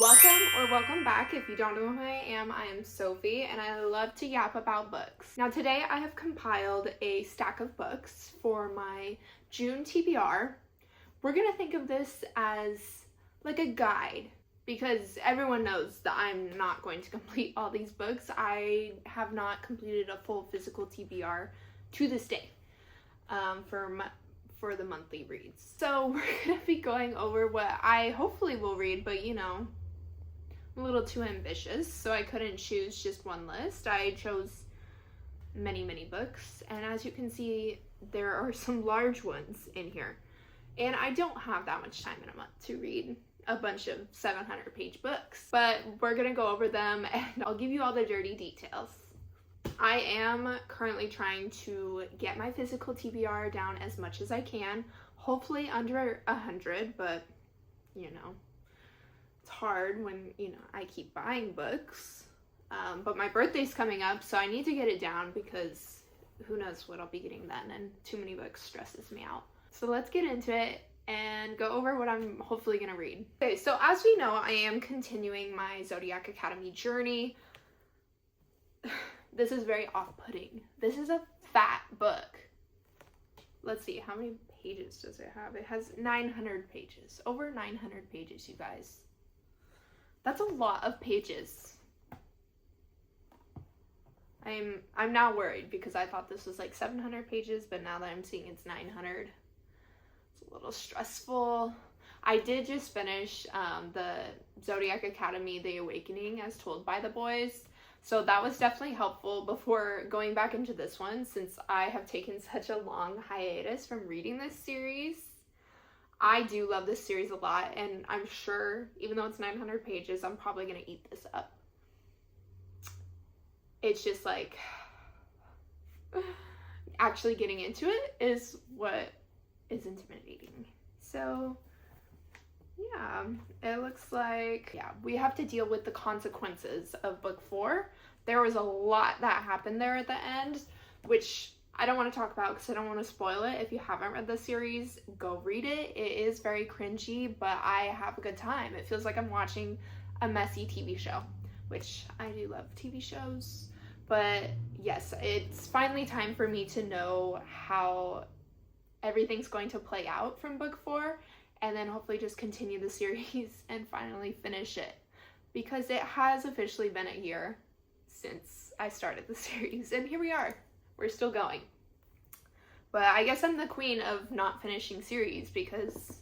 Welcome back. If you don't know who I am Sophie, and I love to yap about books. Now today I have compiled a stack of books for my June TBR. We're gonna think of this as like a guide, because everyone knows that I'm not going to complete all these books. I have not completed a full physical TBR to this day for the monthly reads. So we're gonna be going over what I hopefully will read, but you know, I'm a little too ambitious, so I couldn't choose just one list. I chose many books, and as you can see, there are some large ones in here. And I don't have that much time in a month to read a bunch of 700-page books, but we're gonna go over them and I'll give you all the dirty details. I am currently trying to get my physical TBR down as much as I can, hopefully under 100, but you know, it's hard when, you know, I keep buying books. But my birthday's coming up, so I need to get it down because who knows what I'll be getting then, and too many books stresses me out. So let's get into it and go over what I'm hopefully gonna read. Okay, so as we know, I am continuing my Zodiac Academy journey. This is very off-putting. This is a fat book. Let's see, how many pages does it have? It has 900 pages. Over 900 pages, you guys. That's a lot of pages. I'm now worried because I thought this was like 700 pages, but now that I'm seeing it's 900, it's a little stressful. I did just finish the Zodiac Academy, The Awakening, as told by the boys. So that was definitely helpful before going back into this one, since I have taken such a long hiatus from reading this series. I do love this series a lot, and I'm sure, even though it's 900 pages, I'm probably going to eat this up. It's just like, actually getting into it is what is intimidating. So yeah, it looks like, yeah, we have to deal with the consequences of book 4. There was a lot that happened there at the end, which I don't want to talk about because I don't want to spoil it. If you haven't read the series, go read it. It is very cringy, but I have a good time. It feels like I'm watching a messy TV show, which I do love TV shows. But yes, it's finally time for me to know how everything's going to play out from book 4. And then hopefully just continue the series and finally finish it, because it has officially been a year since I started the series, and here we are. We're still going. But I guess I'm the queen of not finishing series, because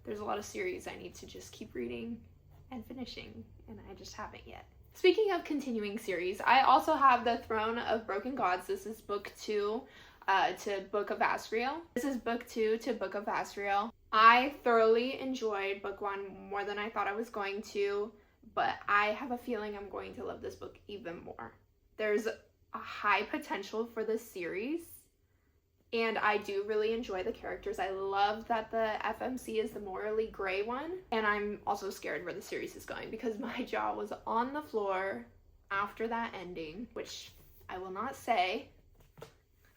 there's a lot of series I need to just keep reading and finishing, and I just haven't yet. Speaking of continuing series, I also have The Throne of Broken Gods. This is book 2 to Book of Asriel. This is book 2 to Book of Asriel. I thoroughly enjoyed book 1 more than I thought I was going to, but I have a feeling I'm going to love this book even more. There's a high potential for this series, and I do really enjoy the characters. I love that the FMC is the morally gray one, and I'm also scared where the series is going because my jaw was on the floor after that ending, which I will not say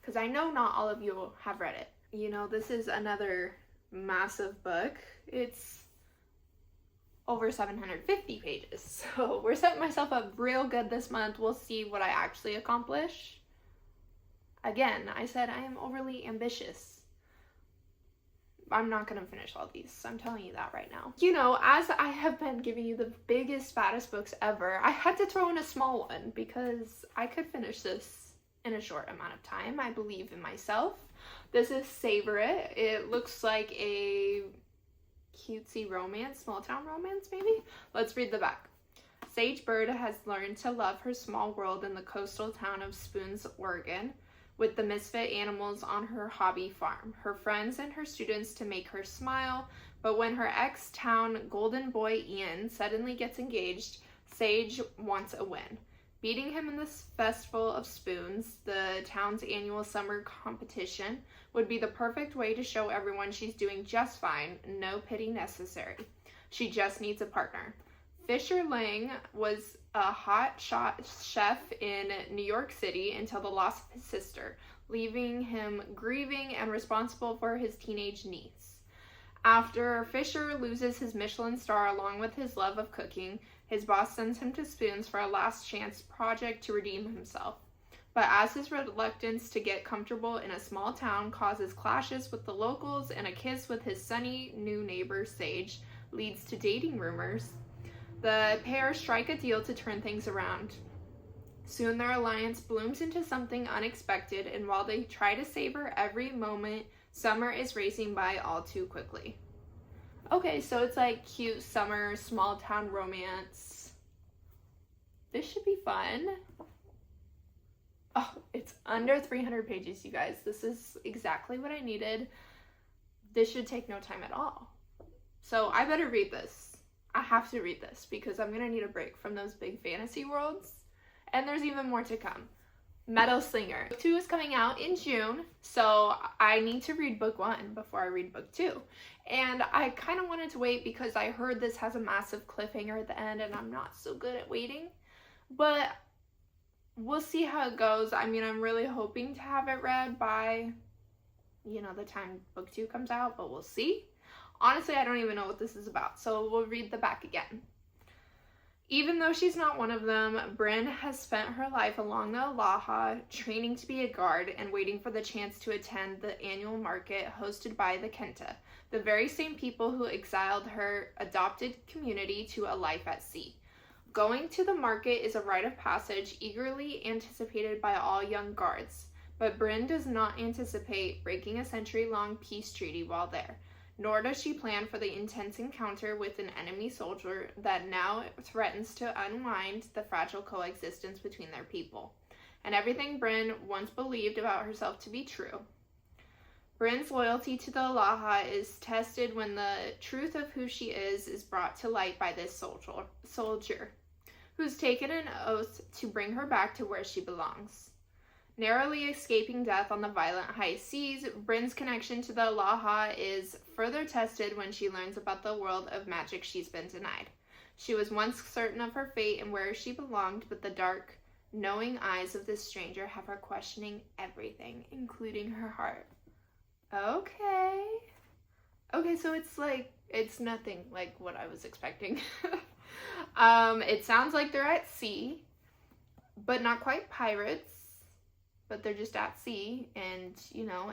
because I know not all of you have read it. You know, this is another massive book. It's over 750 pages, so we're setting myself up real good this month. We'll see what I actually accomplish. Again, I said I am overly ambitious. I'm not gonna finish all these, I'm telling you that right now. You know, as I have been giving you the biggest, fattest books ever, I had to throw in a small one because I could finish this in a short amount of time. I believe in myself. This is Savor It. It looks like a cutesy romance, small town romance maybe? Let's read the back. Sage Bird has learned to love her small world in the coastal town of Spoons, Oregon, with the misfit animals on her hobby farm, her friends and her students to make her smile. But when her ex-town golden boy Ian suddenly gets engaged, Sage wants a win. Beating him in this Festival of Spoons, the town's annual summer competition, would be the perfect way to show everyone she's doing just fine, no pity necessary. She just needs a partner. Fisher Lang was a hot-shot chef in New York City until the loss of his sister, leaving him grieving and responsible for his teenage niece. After Fisher loses his Michelin star along with his love of cooking, his boss sends him to Spoons for a last chance project to redeem himself. But as his reluctance to get comfortable in a small town causes clashes with the locals and a kiss with his sunny new neighbor Sage leads to dating rumors, the pair strike a deal to turn things around. Soon their alliance blooms into something unexpected, and while they try to savor every moment, summer is racing by all too quickly. Okay, so it's like cute summer, small town romance. This should be fun. Oh, it's under 300 pages, you guys. This is exactly what I needed. This should take no time at all. So I better read this. I have to read this because I'm gonna need a break from those big fantasy worlds. And there's even more to come. Metal Slinger. Book 2 is coming out in June, so I need to read book 1 before I read book 2. And I kind of wanted to wait because I heard this has a massive cliffhanger at the end, and I'm not so good at waiting. But we'll see how it goes. I mean, I'm really hoping to have it read by, the time book 2 comes out, but we'll see. Honestly, I don't even know what this is about, so we'll read the back again. Even though she's not one of them, Brynn has spent her life along the Alaha, training to be a guard and waiting for the chance to attend the annual market hosted by the Kenta, the very same people who exiled her adopted community to a life at sea. Going to the market is a rite of passage eagerly anticipated by all young guards, but Brynn does not anticipate breaking a century-long peace treaty while there. Nor does she plan for the intense encounter with an enemy soldier that now threatens to unwind the fragile coexistence between their people, and everything Brynn once believed about herself to be true. Brynn's loyalty to the Alaha is tested when the truth of who she is brought to light by this soldier, who's taken an oath to bring her back to where she belongs. Narrowly escaping death on the violent high seas, Brynn's connection to the Alaha is further tested when she learns about the world of magic she's been denied. She was once certain of her fate and where she belonged, but the dark, knowing eyes of this stranger have her questioning everything, including her heart. Okay, so it's nothing like what I was expecting. It sounds like they're at sea, but not quite pirates. But they're just at sea and,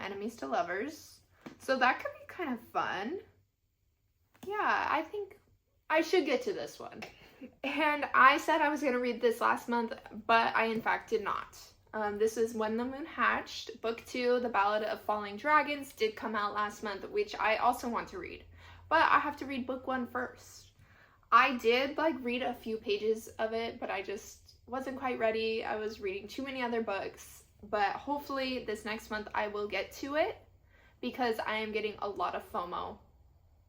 enemies to lovers. So that could be kind of fun. Yeah, I think I should get to this one. And I said I was going to read this last month, but I in fact did not. This is When the Moon Hatched. Book 2, The Ballad of Falling Dragons, did come out last month, which I also want to read. But I have to read book 1 first. I did read a few pages of it, but I just wasn't quite ready. I was reading too many other books. But hopefully this next month I will get to it because I am getting a lot of FOMO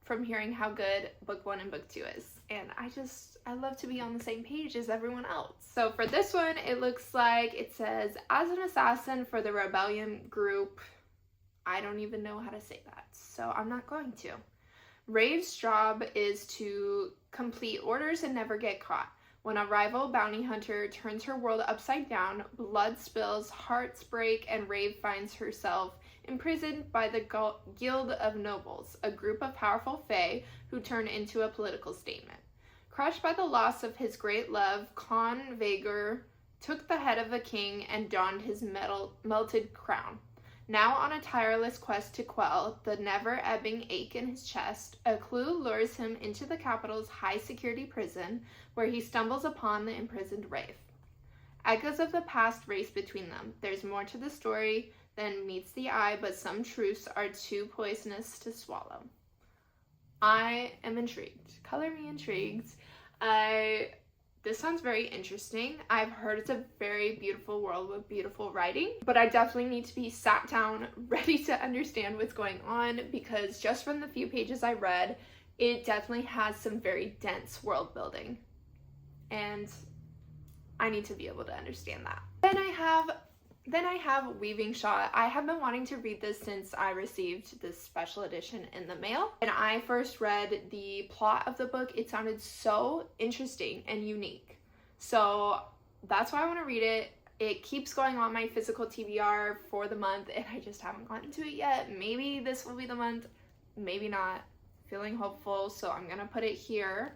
from hearing how good book 1 and book 2 is. And I love to be on the same page as everyone else. So for this one, it looks like it says, as an assassin for the rebellion group, I don't even know how to say that, so I'm not going to. Rave's job is to complete orders and never get caught. When a rival bounty hunter turns her world upside down, blood spills, hearts break, and Rave finds herself imprisoned by the Guild of Nobles, a group of powerful fae who turn into a political statement. Crushed by the loss of his great love, Con Vager took the head of a king and donned his melted crown. Now on a tireless quest to quell the never-ebbing ache in his chest, a clue lures him into the capital's high-security prison, where he stumbles upon the imprisoned Rafe. Echoes of the past race between them. There's more to the story than meets the eye, but some truths are too poisonous to swallow. I am intrigued. Color me intrigued. This sounds very interesting. I've heard it's a very beautiful world with beautiful writing, but I definitely need to be sat down, ready to understand what's going on, because just from the few pages I read, it definitely has some very dense world building, and I need to be able to understand that. Then I have Weaving Shot. I have been wanting to read this since I received this special edition in the mail. And I first read the plot of the book. It sounded so interesting and unique. So that's why I want to read it. It keeps going on my physical TBR for the month and I just haven't gotten to it yet. Maybe this will be the month, maybe not. feeling hopeful, so I'm gonna put it here.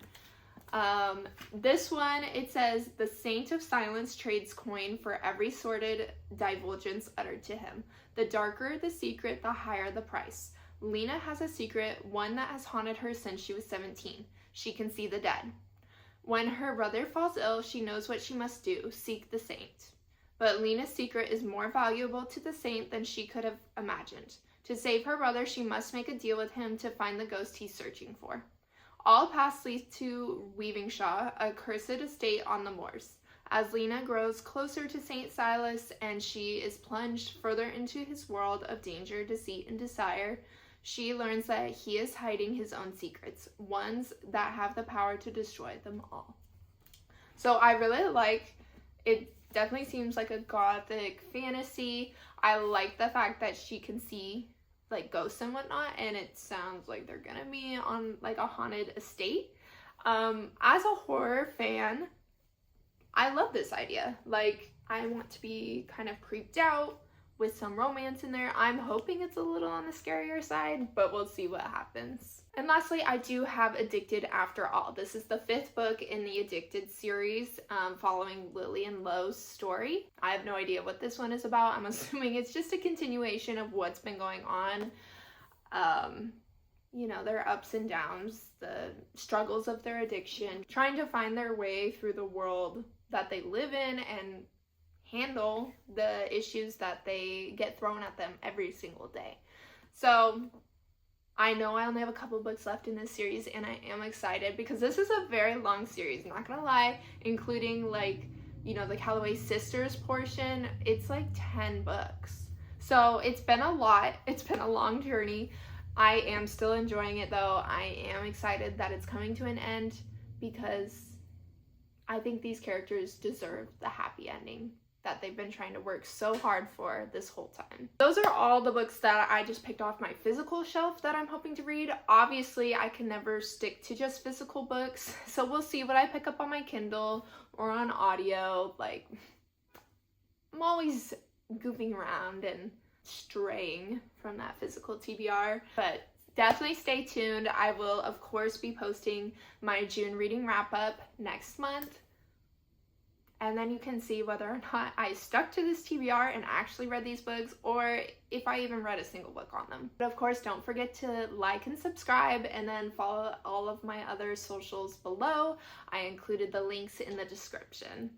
This one, it says, the Saint of Silence trades coin for every sordid divulgence uttered to him. The darker the secret, the higher the price. Lena has a secret, one that has haunted her since she was 17. She can see the dead. When her brother falls ill, she knows what she must do, seek the saint. But Lena's secret is more valuable to the saint than she could have imagined. To save her brother, she must make a deal with him to find the ghost he's searching for. All paths lead to Weavingshaw, a cursed estate on the moors. As Lena grows closer to St. Silas and she is plunged further into his world of danger, deceit, and desire, she learns that he is hiding his own secrets, ones that have the power to destroy them all. So I really like it. Definitely seems like a gothic fantasy. I like the fact that she can see like ghosts and whatnot, and it sounds like they're gonna be on like a haunted estate. As a horror fan, I love this idea. Like, I want to be kind of creeped out with some romance in there. I'm hoping it's a little on the scarier side, but we'll see what happens. And lastly, I do have Addicted After All. This is the 5th book in the Addicted series, following Lillian Lowe's story. I have no idea what this one is about. I'm assuming it's just a continuation of what's been going on. You know, their ups and downs, the struggles of their addiction, trying to find their way through the world that they live in and handle the issues that they get thrown at them every single day. So I know I only have a couple books left in this series, and I am excited because this is a very long series, not gonna lie, including like, you know, the Calloway Sisters portion. It's like 10 books. So it's been a lot. It's been a long journey. I am still enjoying it though. I am excited that it's coming to an end because I think these characters deserve the happy ending that they've been trying to work so hard for this whole time. Those are all the books that I just picked off my physical shelf that I'm hoping to read. Obviously, I can never stick to just physical books, so we'll see what I pick up on my Kindle or on audio. Like, I'm always goofing around and straying from that physical TBR, but definitely stay tuned. I will, of course, be posting my June reading wrap-up next month. And then you can see whether or not I stuck to this TBR and actually read these books, or if I even read a single book on them. But of course, don't forget to like and subscribe, and then follow all of my other socials below. I included the links in the description.